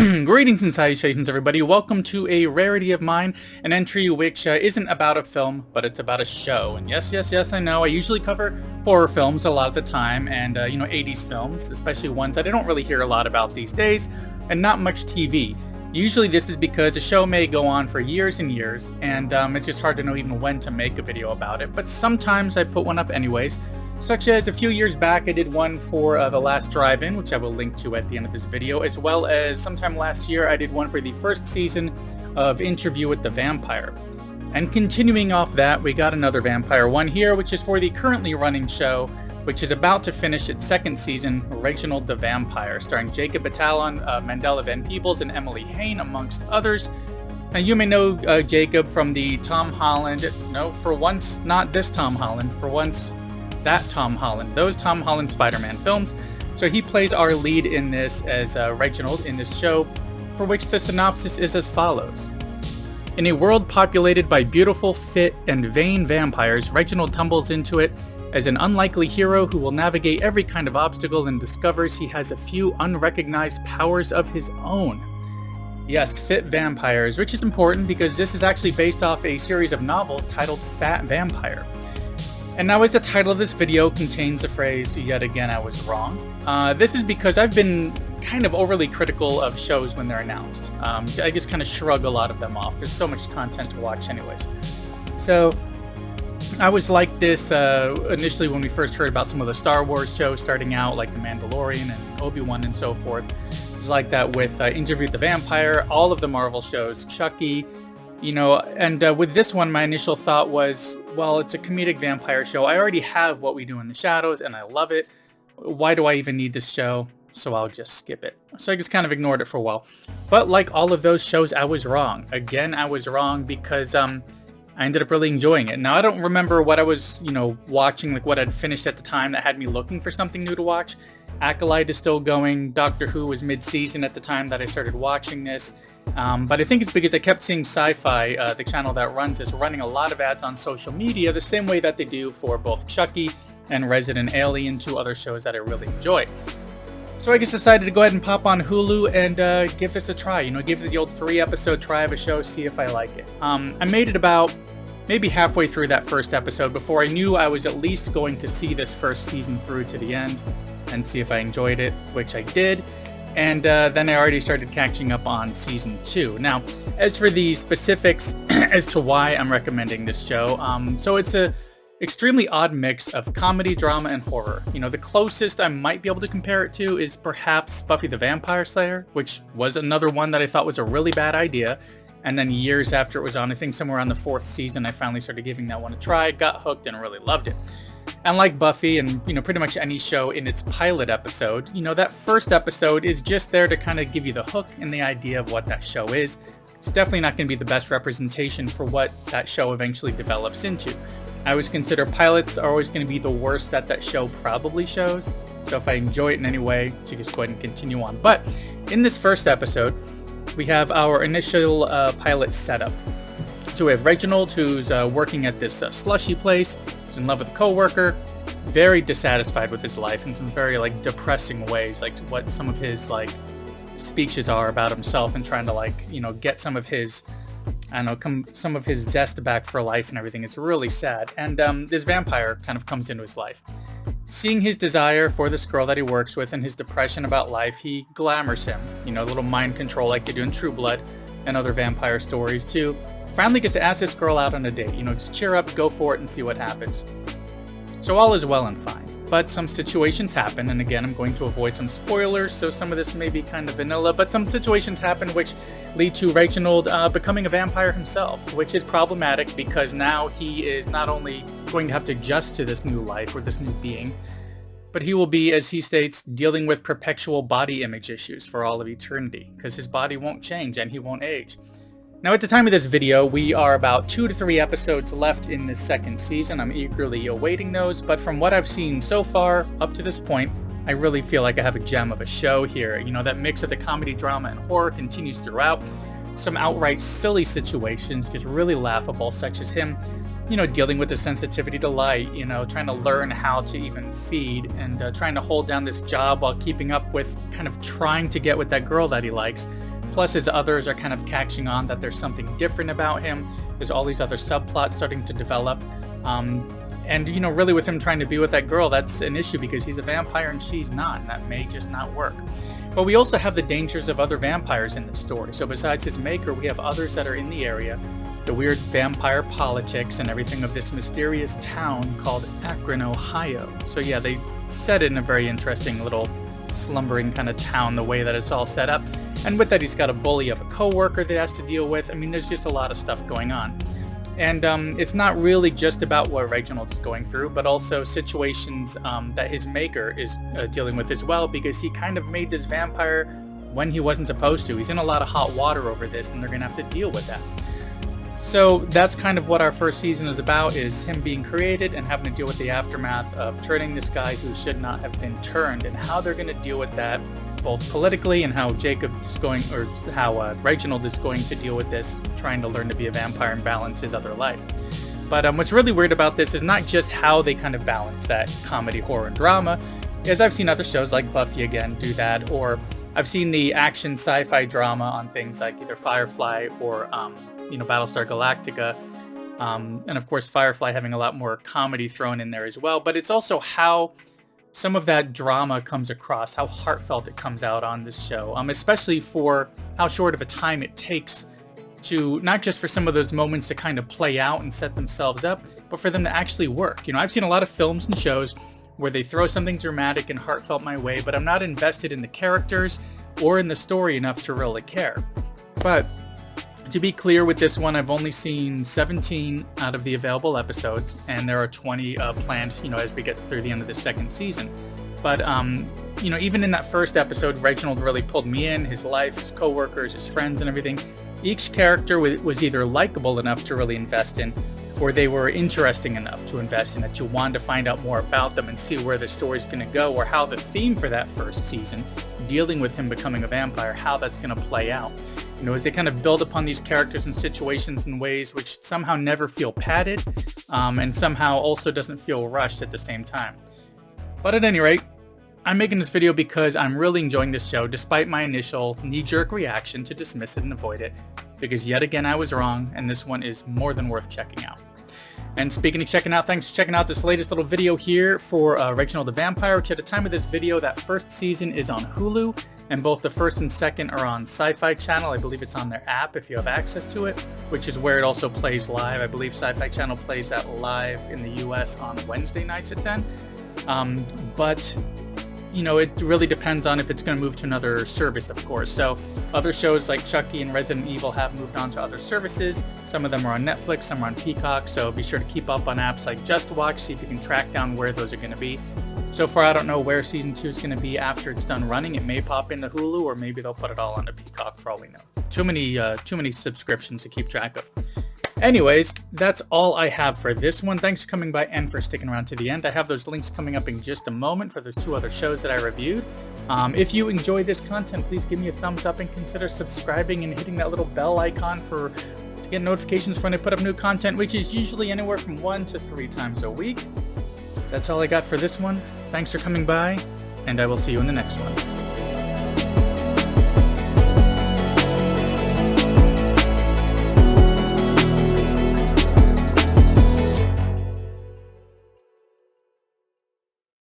Greetings and salutations, everybody. Welcome to a rarity of mine, an entry which isn't about a film, but it's about a show. And yes, I know I usually cover horror films a lot of the time, and 80s films, especially ones that I don't really hear a lot about these days, and not much TV. Usually this is because a show may go on for years and years, and it's just hard to know even when to make a video about it, but sometimes I put one up anyways. Such as a few years back I did one for The Last Drive-In, which I will link to at the end of this video, as well as sometime last year I did one for the first season of Interview with the Vampire. And continuing off that, we got another vampire one here, which is for the currently running show, which is about to finish its second season, Reginald the Vampire, starring Jacob Batalon, Mandela Van Peebles, and Emily Hain, amongst others. Now you may know Jacob from the Tom Holland, no, for once, not this Tom Holland, for once, that Tom Holland, those Tom Holland Spider-Man films. So he plays our lead in this as Reginald in this show, for which the synopsis is as follows. In a world populated by beautiful, fit, and vain vampires, Reginald tumbles into it as an unlikely hero who will navigate every kind of obstacle and discovers he has a few unrecognized powers of his own. Yes, fit vampires, which is important because this is actually based off a series of novels titled Fat Vampire. And now as the title of this video contains the phrase, yet again I was wrong, this is because I've been kind of overly critical of shows when they're announced. I just kind of shrug a lot of them off. There's so much content to watch anyways. So I was like this initially when we first heard about some of the Star Wars shows starting out, like The Mandalorian and Obi-Wan and so forth. It was like that with Interview with the Vampire, all of the Marvel shows, Chucky, and with this one, my initial thought was, well, it's a comedic vampire show. I already have What We Do in the Shadows, and I love it. Why do I even need this show? So I'll just skip it. So I just kind of ignored it for a while. But like all of those shows, I was wrong. Again, I was wrong because I ended up really enjoying it. Now, I don't remember what I was, watching, like what I'd finished at the time that had me looking for something new to watch. Acolyte is still going. Doctor Who was mid-season at the time that I started watching this. But I think it's because I kept seeing SyFy, the channel that runs this, running a lot of ads on social media, the same way that they do for both Chucky and Resident Alien, two other shows that I really enjoy. So I just decided to go ahead and pop on Hulu and give this a try. Give it the old 3-episode try of a show, see if I like it. I made it about maybe halfway through that first episode before I knew I was at least going to see this first season through to the end and see if I enjoyed it, which I did. And then I already started catching up on season 2. Now, as for the specifics as to why I'm recommending this show, so it's a extremely odd mix of comedy, drama, and horror. The closest I might be able to compare it to is perhaps Buffy the Vampire Slayer, which was another one that I thought was a really bad idea. And then years after it was on, I think somewhere around the 4th season, I finally started giving that one a try, got hooked, and really loved it. And like Buffy and, pretty much any show in its pilot episode, that first episode is just there to kind of give you the hook and the idea of what that show is. It's definitely not going to be the best representation for what that show eventually develops into. I always consider pilots are always going to be the worst that show probably shows. So if I enjoy it in any way, to just go ahead and continue on. But in this first episode, we have our initial pilot setup. So we have Reginald, who's working at this slushy place. He's in love with a coworker, very dissatisfied with his life in some very depressing ways, like what some of his speeches are about himself, and trying to get some of his some of his zest back for life and everything. It's really sad. And this vampire kind of comes into his life. Seeing his desire for this girl that he works with and his depression about life, he glamours him. A little mind control like they do in True Blood and other vampire stories too. Finally gets to ask this girl out on a date. Just cheer up, go for it, and see what happens. So all is well and fine. But some situations happen, and again, I'm going to avoid some spoilers, so some of this may be kind of vanilla, but some situations happen which lead to Reginald becoming a vampire himself, which is problematic because now he is not only going to have to adjust to this new life or this new being, but he will be, as he states, dealing with perpetual body image issues for all of eternity, because his body won't change and he won't age. Now, at the time of this video, we are about 2 to 3 episodes left in this second season. I'm eagerly awaiting those, but from what I've seen so far up to this point, I really feel like I have a gem of a show here. That mix of the comedy, drama, and horror continues throughout. Some outright silly situations, just really laughable, such as him, dealing with the sensitivity to light, trying to learn how to even feed, and trying to hold down this job while keeping up with kind of trying to get with that girl that he likes. Plus his others are kind of catching on that there's something different about him. There's all these other subplots starting to develop. And, you know, really with him trying to be with that girl, that's an issue because he's a vampire and she's not, and that may just not work. But we also have the dangers of other vampires in this story. So besides his maker, we have others that are in the area, the weird vampire politics and everything of this mysterious town called Akron, Ohio. So yeah, they set it in a very interesting little slumbering kind of town, the way that it's all set up. And with that, he's got a bully of a coworker that he has to deal with. I mean, there's just a lot of stuff going on. And it's not really just about what Reginald's going through, but also situations that his maker is dealing with as well, because he kind of made this vampire when he wasn't supposed to. He's in a lot of hot water over this, and they're going to have to deal with that. So that's kind of what our first season is about, is him being created and having to deal with the aftermath of turning this guy who should not have been turned, and how they're going to deal with that, both politically and how Jacob's going, or how Reginald is going to deal with this, trying to learn to be a vampire and balance his other life. But what's really weird about this is not just how they kind of balance that comedy, horror, and drama, as I've seen other shows like Buffy again do that, or I've seen the action sci-fi drama on things like either Firefly or you know, Battlestar Galactica, and of course Firefly having a lot more comedy thrown in there as well. But it's also how some of that drama comes across, how heartfelt it comes out on this show, especially for how short of a time it takes to, not just for some of those moments to kind of play out and set themselves up, but for them to actually work. You know, I've seen a lot of films and shows where they throw something dramatic and heartfelt my way, but I'm not invested in the characters or in the story enough to really care. But to be clear with this one, I've only seen 17 out of the available episodes, and there are 20 planned, you know, as we get through the end of the second season. But, you know, even in that first episode, Reginald really pulled me in, his life, his coworkers, his friends, and everything. Each character was either likable enough to really invest in, or they were interesting enough to invest in, that you wanted to find out more about them and see where the story's going to go, or how the theme for that first season, dealing with him becoming a vampire, how that's going to play out. You know, as they kind of build upon these characters and situations in ways which somehow never feel padded, and somehow also doesn't feel rushed at the same time. But at any rate, I'm making this video because I'm really enjoying this show, despite my initial knee-jerk reaction to dismiss it and avoid it, because yet again I was wrong, and this one is more than worth checking out. And speaking of checking out, thanks for checking out this latest little video here for Reginald the Vampire, which at the time of this video, that first season is on Hulu, and both the first and second are on SyFy channel. I believe it's on their app if you have access to it, which is where it also plays live. I believe SyFy channel plays that live in the US on Wednesday nights at 10. But you know, it really depends on if it's going to move to another service, of course. So other shows like Chucky and Resident Evil have moved on to other services. Some of them are on Netflix, some are on Peacock. So be sure to keep up on apps like Just Watch, see if you can track down where those are going to be. So far, I don't know where season 2 is going to be after it's done running. It may pop into Hulu, or maybe they'll put it all onto Peacock for all we know. Too many subscriptions to keep track of. Anyways, that's all I have for this one. Thanks for coming by and for sticking around to the end. I have those links coming up in just a moment for those 2 other shows that I reviewed. If you enjoy this content, please give me a thumbs up and consider subscribing and hitting that little bell icon to get notifications for when I put up new content, which is usually anywhere from 1 to 3 times a week. That's all I got for this one. Thanks for coming by, and I will see you in the next one.